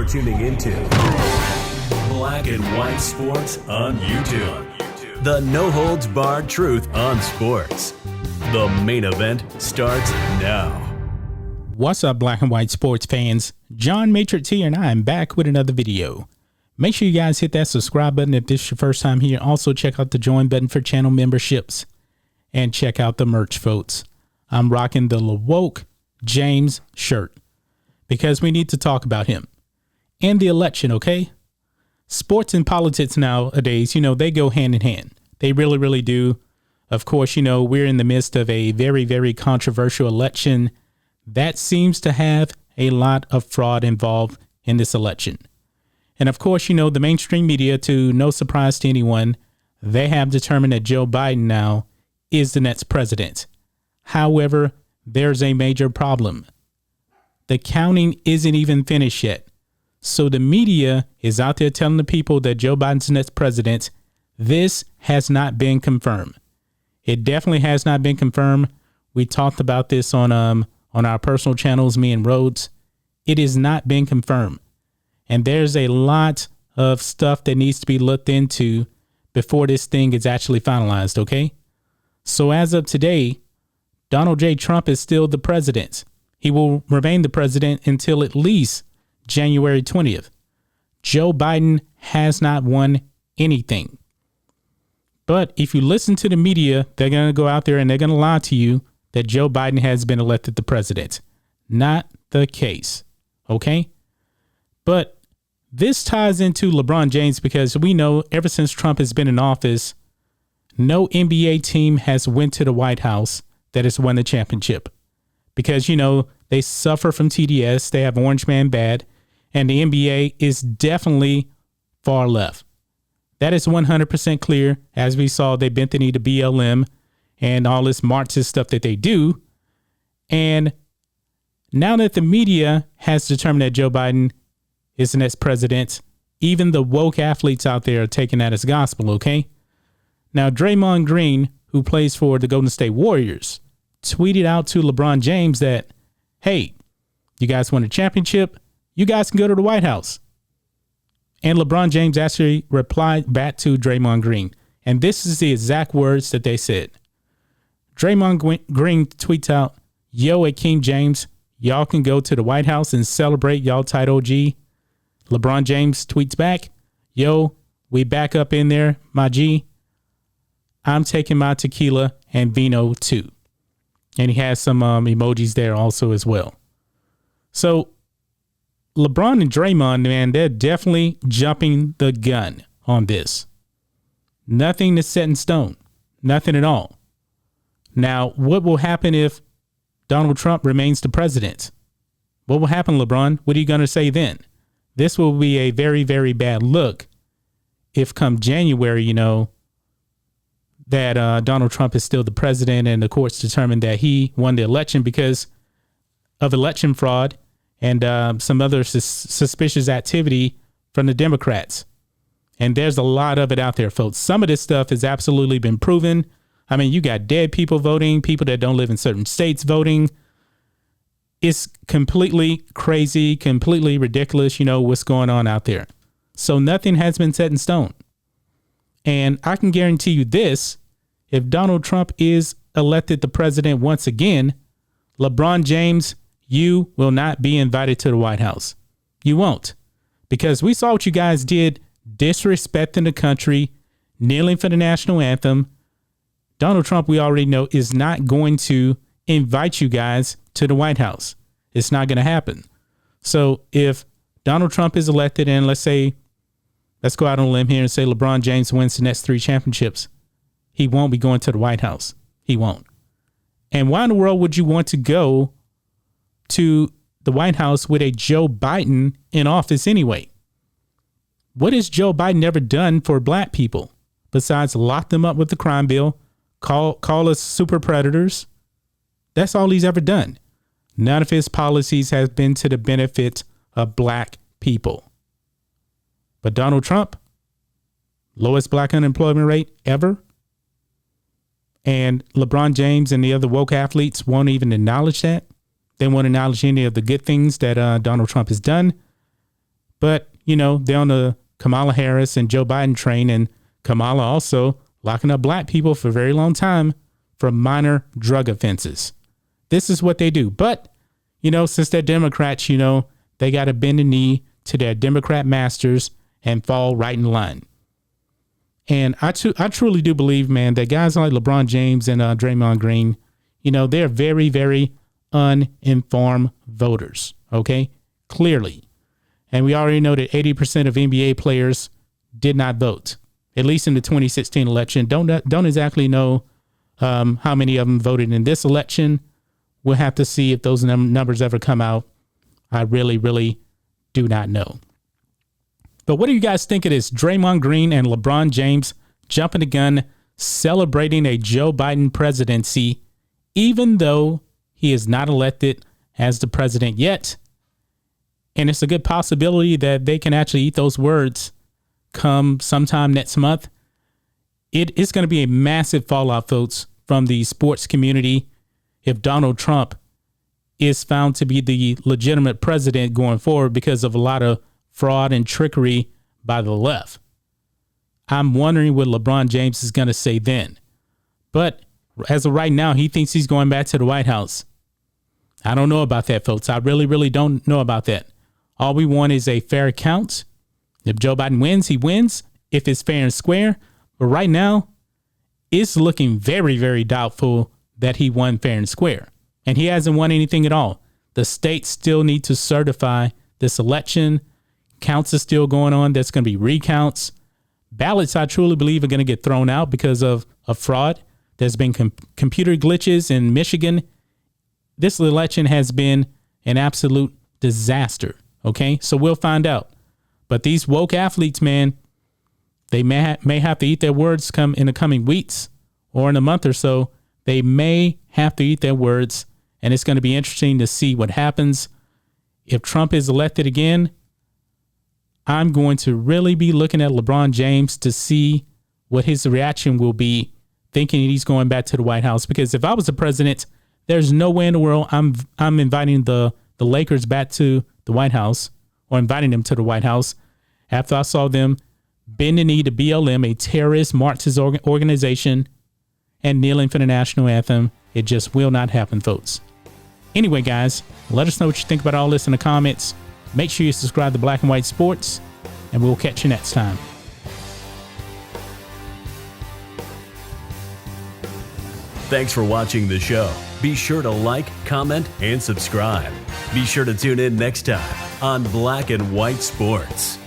You're tuning into Black and White Sports on YouTube. The no-holds-barred truth on sports. The main event starts now. What's up, Black and White Sports fans? John Matrix here, and I am back with another video. Make sure you guys hit that subscribe button if this is your first time here. Also, check out the join button for channel memberships. And check out the merch, folks. I'm rocking the LeBron James shirt because we need to talk about him and the election, okay? Sports and politics nowadays, they go hand in hand. They really, really do. Of course, we're in the midst of a very, very controversial election that seems to have a lot of fraud involved in this election. And of course, the mainstream media, to no surprise to anyone, they have determined that Joe Biden now is the next president. However, there's a major problem. The counting isn't even finished yet. So the media is out there telling the people that Joe Biden's the next president. This has not been confirmed. It definitely has not been confirmed. We talked about this on our personal channels, me and Rhodes. It has not been confirmed. And there's a lot of stuff that needs to be looked into before this thing is actually finalized, okay? So as of today, Donald J. Trump is still the president. He will remain the president until at least January 20th. Joe Biden has not won anything. But if you listen to the media, they're going to go out there and they're going to lie to you that Joe Biden has been elected the president. Not the case. Okay? But this ties into LeBron James because we know ever since Trump has been in office, no NBA team has went to the White House that has won the championship because, they suffer from TDS. They have Orange Man bad, and the NBA is definitely far left. That is 100% clear. As we saw, they bent the knee to BLM and all this Marxist stuff that they do. And now that the media has determined that Joe Biden is the next president, even the woke athletes out there are taking that as gospel, okay? Now, Draymond Green, who plays for the Golden State Warriors, tweeted out to LeBron James that, hey, you guys won a championship, you guys can go to the White House. And LeBron James actually replied back to Draymond Green. And this is the exact words that they said. Draymond Green tweets out, yo, Akeem James, y'all can go to the White House and celebrate y'all title G. LeBron James tweets back, yo, we back up in there, my G. I'm taking my tequila and vino too. And he has some emojis there also as well. So LeBron and Draymond, man, they're definitely jumping the gun on this. Nothing is set in stone. Nothing at all. Now, what will happen if Donald Trump remains the president? What will happen, LeBron? What are you going to say then? This will be a very, very bad look if come January, that Donald Trump is still the president and the courts determined that he won the election because of election fraud and some other suspicious activity from the Democrats. And there's a lot of it out there, folks. Some of this stuff has absolutely been proven. I mean, you got dead people voting, people that don't live in certain states voting. It's completely crazy, completely ridiculous, what's going on out there. So nothing has been set in stone. And I can guarantee you this, if Donald Trump is elected the president once again, LeBron James, you will not be invited to the White House. You won't. Because we saw what you guys did, disrespecting the country, kneeling for the national anthem. Donald Trump, we already know, is not going to invite you guys to the White House. It's not going to happen. So if Donald Trump is elected and let's go out on a limb here and say LeBron James wins the next 3 championships, he won't be going to the White House. He won't. And why in the world would you want to go to the White House with a Joe Biden in office anyway? What has Joe Biden ever done for black people besides lock them up with the crime bill, call us super predators? That's all he's ever done. None of his policies have been to the benefit of black people. But Donald Trump, lowest black unemployment rate ever. And LeBron James and the other woke athletes won't even acknowledge that. They won't acknowledge any of the good things that Donald Trump has done. But, they're on the Kamala Harris and Joe Biden train, and Kamala also locking up black people for a very long time for minor drug offenses. This is what they do. But, since they're Democrats, they got to bend the knee to their Democrat masters and fall right in line. And I truly do believe, man, that guys like LeBron James and Draymond Green, they're very, very uninformed voters. Okay, clearly. And we already know that 80% of NBA players did not vote, at least in the 2016 election. Don't exactly know how many of them voted in this election. We'll have to see if those numbers ever come out. I really, really do not know. But what do you guys think of this? Draymond Green and LeBron James jumping the gun, celebrating a Joe Biden presidency, even though he is not elected as the president yet. And it's a good possibility that they can actually eat those words come sometime next month. It is going to be a massive fallout, folks, from the sports community if Donald Trump is found to be the legitimate president going forward because of a lot of fraud and trickery by the left. I'm wondering what LeBron James is going to say then. But as of right now, he thinks he's going back to the White House. I don't know about that, folks. I really, really don't know about that. All we want is a fair count. If Joe Biden wins, he wins. If it's fair and square. But right now, it's looking very, very doubtful that he won fair and square. And he hasn't won anything at all. The states still need to certify this election. Counts are still going on. There's going to be recounts. Ballots, I truly believe, are going to get thrown out because of fraud. There's been computer glitches in Michigan. This election has been an absolute disaster. Okay, so we'll find out. But these woke athletes, man, they may have to eat their words come in the coming weeks or in a month or so. They may have to eat their words, and it's going to be interesting to see what happens. If Trump is elected again, I'm going to really be looking at LeBron James to see what his reaction will be, thinking he's going back to the White House. Because if I was the president, there's no way in the world I'm inviting the Lakers back to the White House, or inviting them to the White House after I saw them bend the knee to BLM, a terrorist Marxist organization, and kneeling for the national anthem. It just will not happen, folks. Anyway, guys, let us know what you think about all this in the comments. Make sure you subscribe to Black and White Sports, and we'll catch you next time. Thanks for watching the show. Be sure to like, comment, and subscribe. Be sure to tune in next time on Black and White Sports.